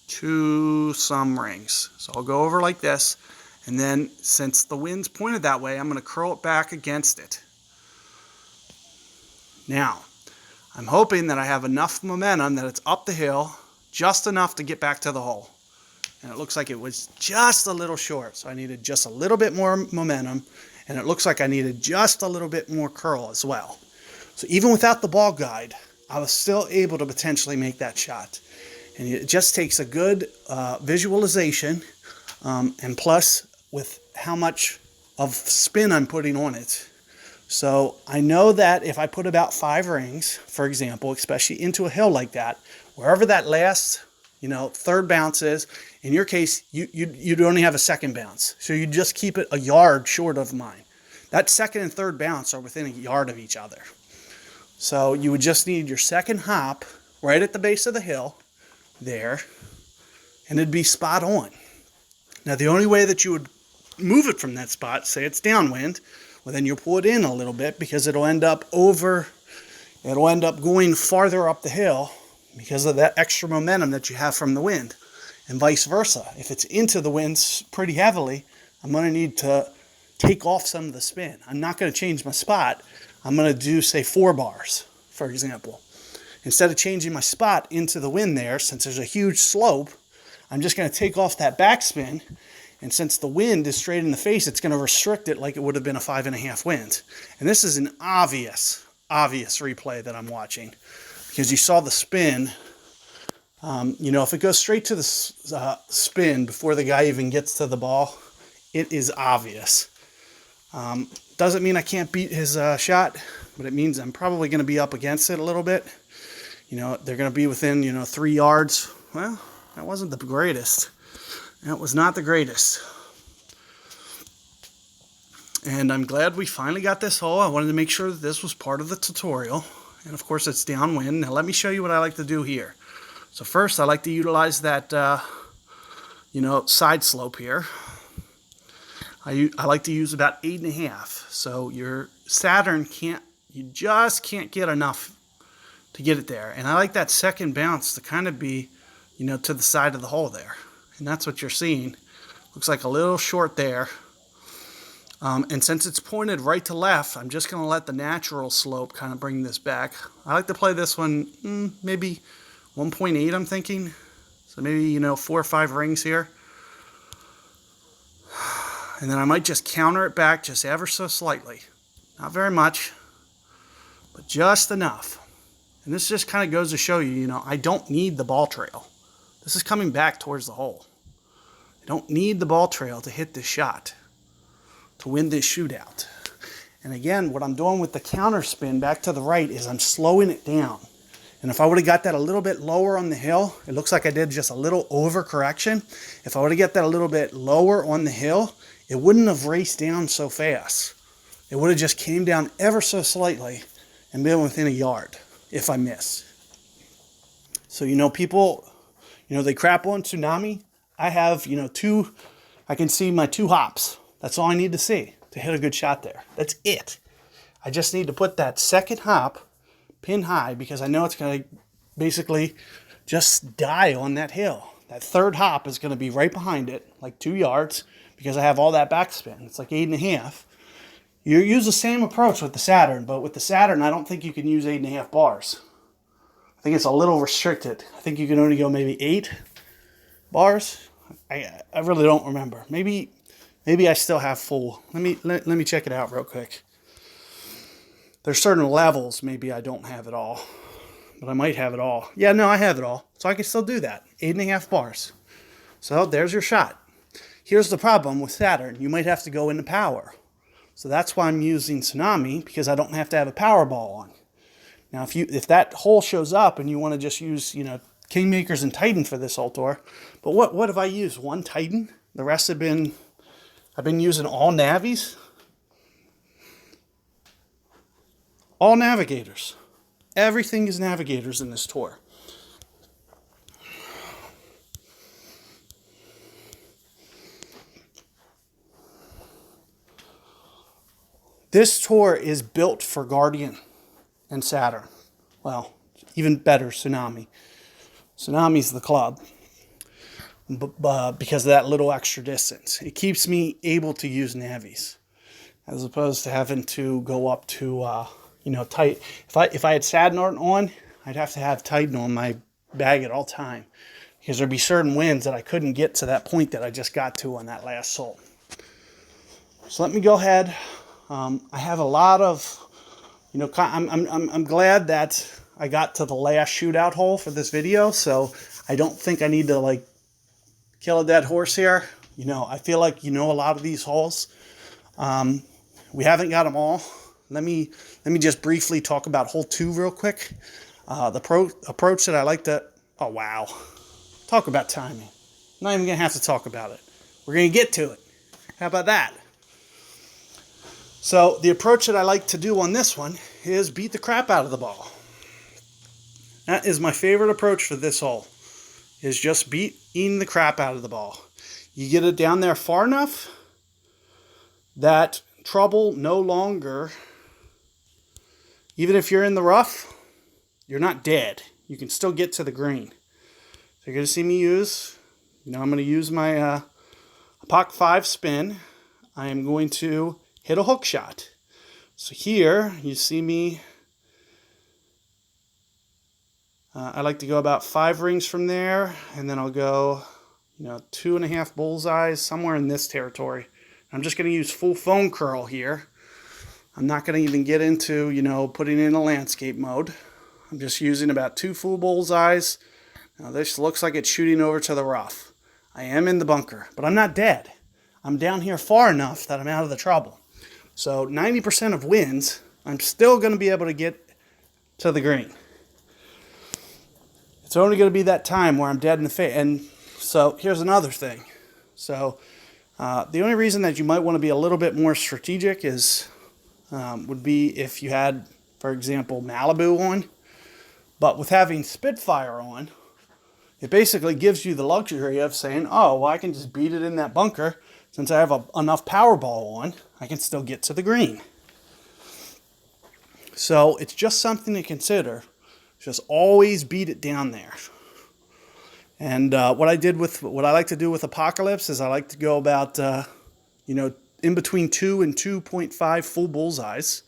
to some rings. So I'll go over like this, and then since the wind's pointed that way, I'm going to curl it back against it. Now, I'm hoping that I have enough momentum that it's up the hill, just enough to get back to the hole. And it looks like it was just a little short, so I needed just a little bit more momentum, and it looks like I needed just a little bit more curl as well. So even without the ball guide, I was still able to potentially make that shot. And it just takes a good visualization, and plus with how much of spin I'm putting on it. So I know that if I put about 5 rings, for example, especially into a hill like that, wherever that last, third bounce is, in your case, you'd only have a second bounce. So you just keep it a yard short of mine. That second and third bounce are within a yard of each other. So you would just need your second hop right at the base of the hill there, and it'd be spot on. Now the only way that you would move it from that spot, say it's downwind, well then you'll pull it in a little bit because it'll end up going farther up the hill because of that extra momentum that you have from the wind, and vice versa. If it's into the wind pretty heavily, I'm going to need to take off some of the spin. I'm not going to change my spot. I'm going to do, say, 4 bars, for example. Instead of changing my spot into the wind there, since there's a huge slope, I'm just going to take off that backspin, and since the wind is straight in the face, it's going to restrict it like it would have been a 5.5 wind. And this is an obvious replay that I'm watching, because you saw the spin. If it goes straight to the spin before the guy even gets to the ball, it is obvious. Doesn't mean I can't beat his shot, but it means I'm probably going to be up against it a little bit. They're going to be within, 3 yards. Well, that wasn't the greatest. That was not the greatest. And I'm glad we finally got this hole. I wanted to make sure that this was part of the tutorial. And of course it's downwind. Now let me show you what I like to do here. So first I like to utilize that, side slope here. I I like to use about 8.5. So your Saturn you just can't get enough to get it there. And I like that second bounce to kind of be, to the side of the hole there. And that's what you're seeing. Looks like a little short there. And since it's pointed right to left, I'm just going to let the natural slope kind of bring this back. I like to play this one maybe 1.8, I'm thinking. So maybe, 4 or 5 rings here. And then I might just counter it back just ever so slightly. Not very much, but just enough. And this just kind of goes to show you, I don't need the ball trail. This is coming back towards the hole. I don't need the ball trail to hit this shot, to win this shootout. And again, what I'm doing with the counter spin back to the right is I'm slowing it down. And if I would have got that a little bit lower on the hill, it looks like I did just a little overcorrection. If I would have got that a little bit lower on the hill, it wouldn't have raced down so fast. It would have just came down ever so slightly and been within a yard if I miss. So, people, they crap on Tsunami. I have, I can see my 2 hops. That's all I need to see to hit a good shot there. That's it. I just need to put that second hop pin high because I know it's going to basically just die on that hill. That third hop is going to be right behind it, like 2 yards, because I have all that backspin. It's like 8.5. You use the same approach with the Saturn, but with the Saturn, I don't think you can use 8.5 bars. I think it's a little restricted. I think you can only go maybe 8 bars. I really don't remember. Maybe I still have full. Let me check it out real quick. There's certain levels maybe I don't have it all, but I might have it all. Yeah, no, I have it all, so I can still do that. 8.5 bars. So there's your shot. Here's the problem with Saturn. You might have to go into power. So that's why I'm using Tsunami, because I don't have to have a power ball on. Now, if that hole shows up and you want to just use, Kingmakers and Titan for this whole tour, but what have I used? 1 Titan? The rest I've been using all Navies. All Navigators. Everything is Navigators in this tour. This tour is built for Guardian and Saturn. Well, even better, Tsunami. Tsunami's the club. Because of that little extra distance. It keeps me able to use Navies. As opposed to having to go up to, tight. If I had Saturn on, I'd have to have Titan on my bag at all time. Because there'd be certain winds that I couldn't get to that point that I just got to on that last hole. So let me go ahead. I have a lot of, I'm glad that I got to the last shootout hole for this video, so I don't think I need to kill a dead horse here. I feel like a lot of these holes. We haven't got them all. Let me just briefly talk about hole 2 real quick. The approach that I like to. Oh wow, talk about timing. I'm not even gonna have to talk about it. We're gonna get to it. How about that? So the approach that I like to do on this one is beat the crap out of the ball. That is my favorite approach for this hole, is just beating the crap out of the ball. You get it down there far enough that trouble no longer, even if you're in the rough, you're not dead. You can still get to the green. So you're going to see me use, I'm going to use my Apoc 5 spin. I am going to hit a hook shot. So here, you see me, I like to go about 5 rings from there, and then I'll go, 2.5 bullseyes, somewhere in this territory. I'm just going to use full phone curl here. I'm not going to even get into, putting in a landscape mode. I'm just using about 2 full bullseyes. Now this looks like it's shooting over to the rough. I am in the bunker, but I'm not dead. I'm down here far enough that I'm out of the trouble. So 90% of wins, I'm still going to be able to get to the green. It's only going to be that time where I'm dead in the face. And so here's another thing. So the only reason that you might want to be a little bit more strategic would be if you had, for example, Malibu on. But with having Spitfire on, it basically gives you the luxury of saying, oh, well, I can just beat it in that bunker. since I have enough power ball on, I can still get to the green. So it's just something to consider. Just always beat it down there. And what I like to do with Apocalypse is I like to go about, in between 2 and 2.5 full bullseyes.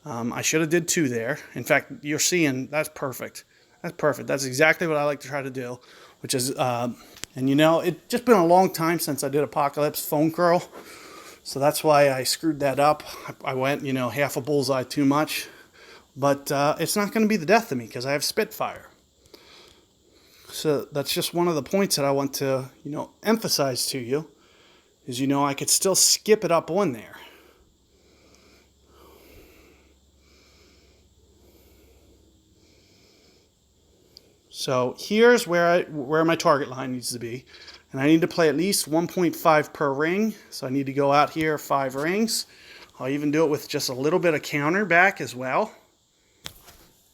I should have did 2 there. In fact, you're seeing that's perfect. That's perfect. That's exactly what I like to try to do, which is, it's just been a long time since I did Apocalypse foam curl. So that's why I screwed that up. I went, half a bullseye too much. But it's not going to be the death of me because I have Spitfire. So that's just one of the points that I want to, emphasize to you is, I could still skip it up on there. So here's where my target line needs to be. And I need to play at least 1.5 per ring. So I need to go out here 5 rings. I'll even do it with just a little bit of counter back as well.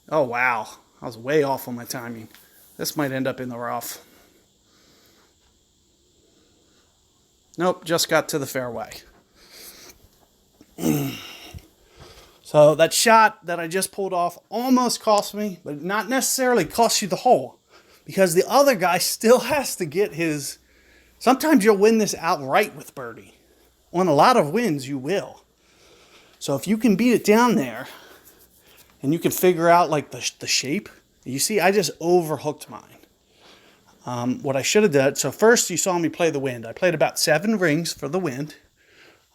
Oh, wow. I was way off on my timing. This might end up in the rough. Nope, just got to the fairway. So that shot that I just pulled off almost cost me, but not necessarily cost you the hole. Because the other guy still has to get his... Sometimes you'll win this outright with birdie. On a lot of wins, you will. So if you can beat it down there, and you can figure out like the shape. You see, I just overhooked mine. What I should have done, so first you saw me play the wind. I played about 7 rings for the wind.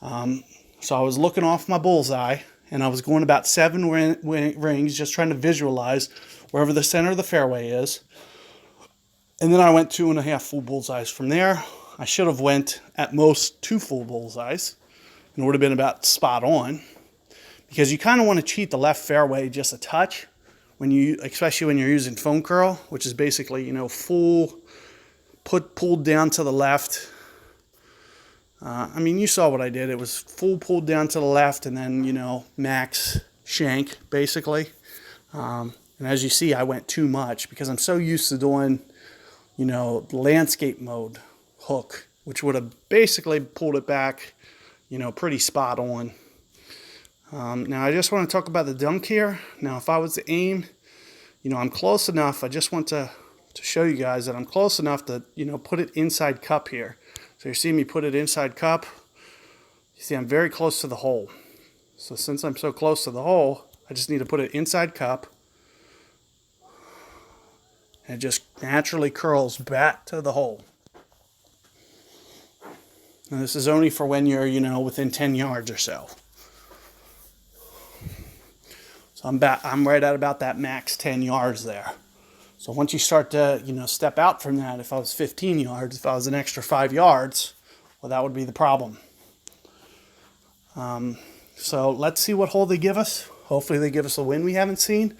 So I was looking off my bullseye, and I was going about 7 rings, just trying to visualize wherever the center of the fairway is. And then I went 2.5 full bullseyes from there. I should have went at most 2 full bullseyes, and it would have been about spot on. Because you kind of want to cheat the left fairway just a touch, especially when you're using foam curl, which is basically, full pulled down to the left. You saw what I did. It was full pulled down to the left, and then, max shank, basically. And as you see, I went too much because I'm so used to doing, landscape mode hook, which would have basically pulled it back, pretty spot on. Now, I just want to talk about the dunk here. Now, if I was to aim, I'm close enough. I just want to show you guys that I'm close enough to, put it inside cup here. So you see me put it inside cup. You see I'm very close to the hole. So since I'm so close to the hole, I just need to put it inside cup. And it just naturally curls back to the hole. And this is only for when you're, within 10 yards or so. So I'm right at about that max 10 yards there. So once you start to, step out from that, if I was 15 yards, if I was an extra 5 yards, well, that would be the problem. So let's see what hole they give us. Hopefully they give us a win we haven't seen.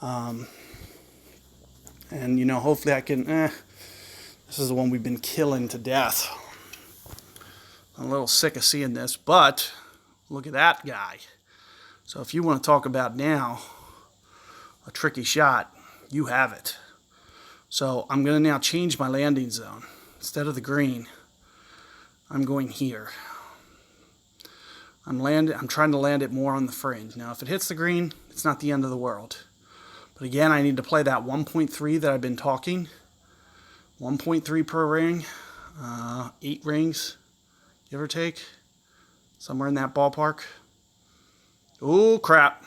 And, hopefully I can, this is the one we've been killing to death. I'm a little sick of seeing this, but look at that guy. So if you want to talk about now a tricky shot, you have it. So I'm going to now change my landing zone. Instead of the green, I'm going here. I'm trying to land it more on the fringe. Now if it hits the green, it's not the end of the world. But again, I need to play that 1.3 that I've been talking. 1.3 per ring, 8 rings, give or take. Somewhere in that ballpark. Oh, crap.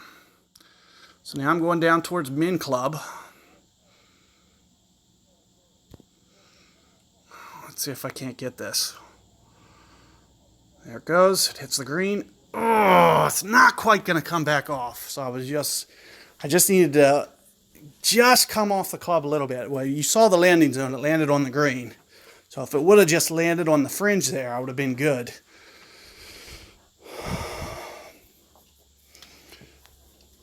So now I'm going down towards min club. Let's see if I can't get this. There it goes. It hits the green. Oh, it's not quite going to come back off. So I just needed to just come off the club a little bit. Well, you saw the landing zone. It landed on the green. So if it would have just landed on the fringe there, I would have been good.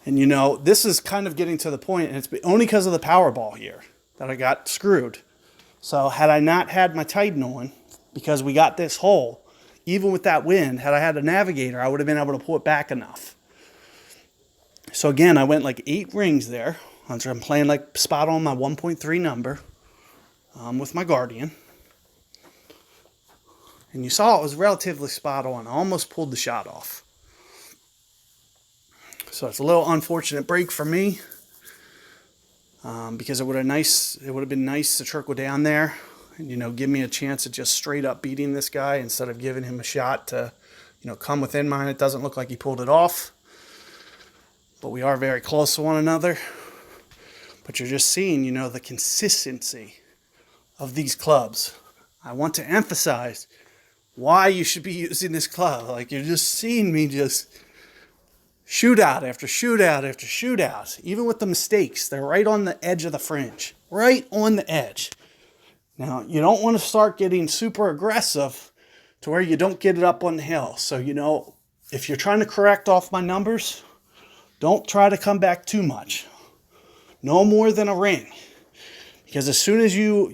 And this is kind of getting to the point, and it's only because of the power ball here that I got screwed. So had I not had my Titan on, because we got this hole, even with that wind, had I had a navigator, I would have been able to pull it back enough. So again, I went like 8 rings there. I'm playing like spot on my 1.3 number with my Guardian. And you saw it was relatively spot on. I almost pulled the shot off. So it's a little unfortunate break for me, because it would have been nice to trickle down there and, give me a chance of just straight up beating this guy instead of giving him a shot to, come within mine. It doesn't look like he pulled it off, but we are very close to one another. But you're just seeing, the consistency of these clubs. I want to emphasize why you should be using this club. Like, you're just seeing me just shootout after shootout after shootout. Even with the mistakes, they're right on the edge of the fringe. Right on the edge. Now, you don't want to start getting super aggressive to where you don't get it up on the hill. So, if you're trying to correct off my numbers, don't try to come back too much. No more than a ring. Because as soon as you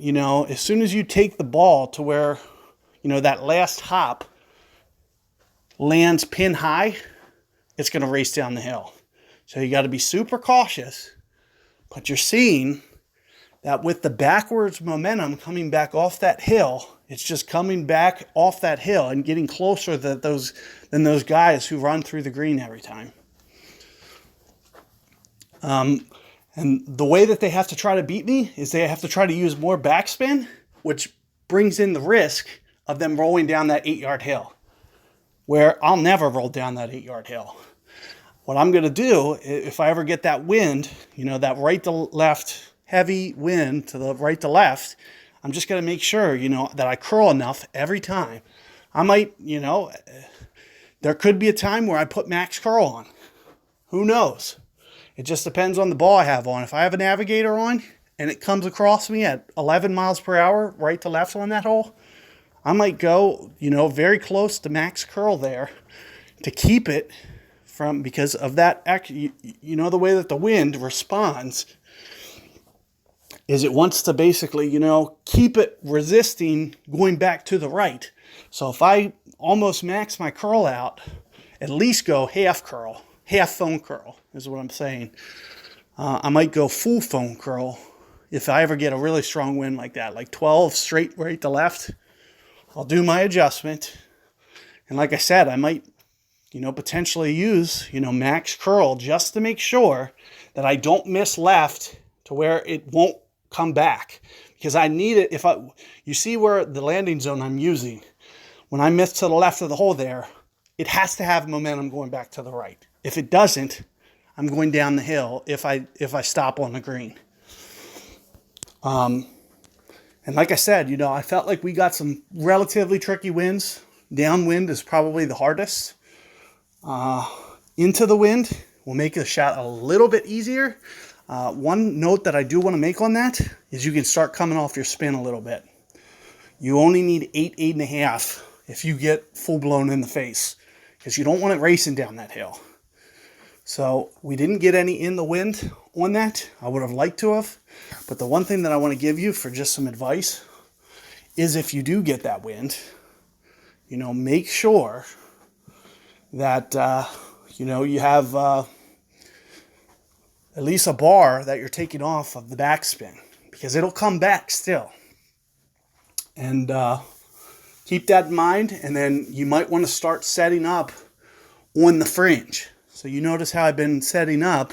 take the ball to where, that last hop lands pin high, it's going to race down the hill. So you got to be super cautious. But you're seeing that with the backwards momentum coming back off that hill, it's just coming back off that hill and getting closer than those guys who run through the green every time. And the way that they have to try to beat me is they have to try to use more backspin, which brings in the risk of them rolling down that 8-yard hill, where I'll never roll down that 8-yard hill. What I'm going to do, if I ever get that wind, that right to left heavy wind to the right to left, I'm just going to make sure, that I curl enough every time. I might, there could be a time where I put max curl on. Who knows? It just depends on the ball I have on. If I have a navigator on and it comes across me at 11 miles per hour, right to left on that hole, I might go, very close to max curl there to keep it from, because of that, the way that the wind responds is it wants to basically, keep it resisting going back to the right. So if I almost max my curl out, at least go half curl, half phone curl is what I'm saying. I might go full phone curl if I ever get a really strong wind like that, like 12 straight right to left. I'll do my adjustment. And like I said, I might, potentially use, max curl just to make sure that I don't miss left to where it won't come back. Because I need it. You see where the landing zone I'm using, when I miss to the left of the hole there, it has to have momentum going back to the right. If it doesn't, I'm going down the hill if I stop on the green. And like I said, I felt like we got some relatively tricky winds. Downwind is probably the hardest. Into the wind will make the shot a little bit easier. One note that I do want to make on that is you can start coming off your spin a little bit. You only need 8.5 if you get full blown in the face, because you don't want it racing down that hill. So we didn't get any in the wind on that. I would have liked to have. But the one thing that I want to give you for just some advice is if you do get that wind, make sure that, you have at least a bar that you're taking off of the backspin, because it'll come back still. And keep that in mind. And then you might want to start setting up on the fringe. So you notice how I've been setting up.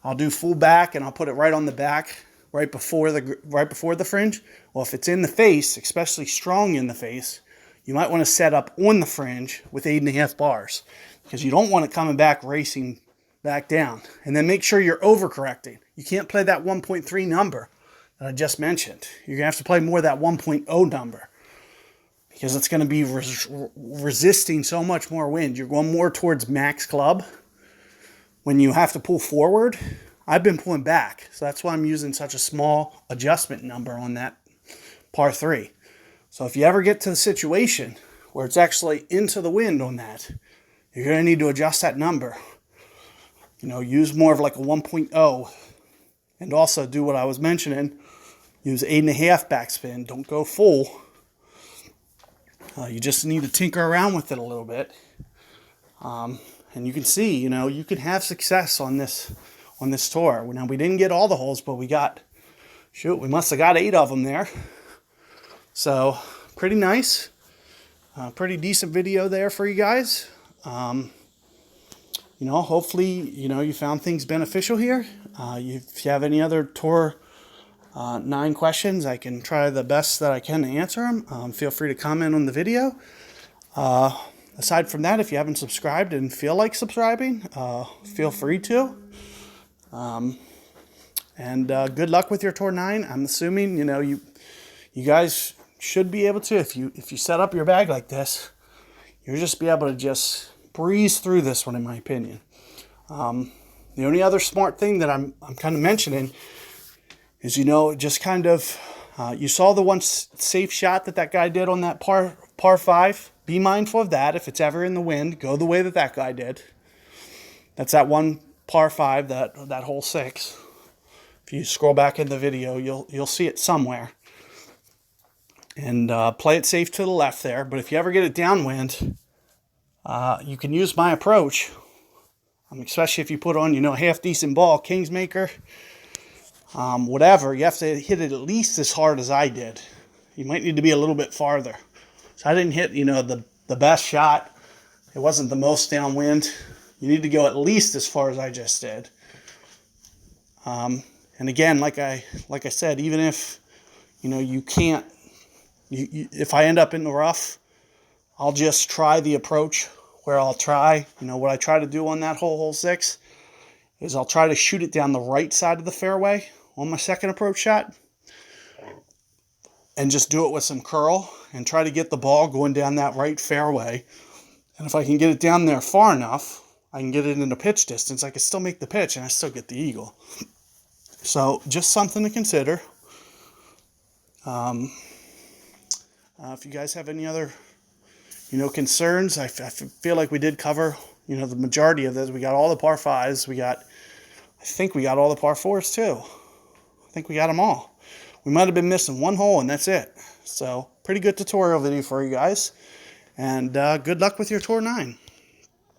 I'll do full back and I'll put it right on the back, right before the fringe. Well, if it's in the face, especially strong in the face, you might want to set up on the fringe with 8.5 bars, because you don't want it coming back racing back down. And then make sure you're overcorrecting. You can't play that 1.3 number that I just mentioned. You're going to have to play more that 1.0 number, because it's going to be resisting so much more wind. You're going more towards max club. When you have to pull forward, I've been pulling back. So that's why I'm using such a small adjustment number on that par 3. So if you ever get to the situation where it's actually into the wind on that, you're going to need to adjust that number. Use more of like a 1.0. And also do what I was mentioning. Use 8.5 backspin. Don't go full. You just need to tinker around with it a little bit. And you can see, you can have success on this tour. Now, we didn't get all the holes, but we must have got 8 of them there. So, pretty nice. Pretty decent video there for you guys. Hopefully, you found things beneficial here. If you have any other Tour 9 questions, I can try the best that I can to answer them. Feel free to comment on the video. Aside from that, if you haven't subscribed and feel like subscribing, feel free to. Good luck with your Tour 9. I'm assuming, you guys should be able to, if you set up your bag like this, you'll just be able to just breeze through this one, in my opinion. The only other smart thing that I'm kind of mentioning is, just kind of, you saw the one safe shot that guy did on that par 5. Be mindful of that. If it's ever in the wind, go the way that guy did. That's that one par 5, that hole 6. If you scroll back in the video, you'll see it somewhere. And play it safe to the left there. But if you ever get it downwind, you can use my approach. Especially if you put on, a half-decent ball, Kingsmaker, whatever. You have to hit it at least as hard as I did. You might need to be a little bit farther. So I didn't hit, the best shot. It wasn't the most downwind. You need to go at least as far as I just did. And again, like I said, even if, you can't, if I end up in the rough, I'll just try the approach where I'll try, what I try to do on that hole 6, is I'll try to shoot it down the right side of the fairway on my second approach shot, and just do it with some curl and try to get the ball going down that right fairway. And if I can get it down there far enough, I can get it into pitch distance, I can still make the pitch and I still get the eagle. So just something to consider. If you guys have any other, concerns, I feel like we did cover, the majority of this. We got all the par 5s. I think we got all the par 4s too. I think we got them all. We might have been missing one hole, and that's it. So pretty good tutorial video for you guys. And good luck with your Tour 9.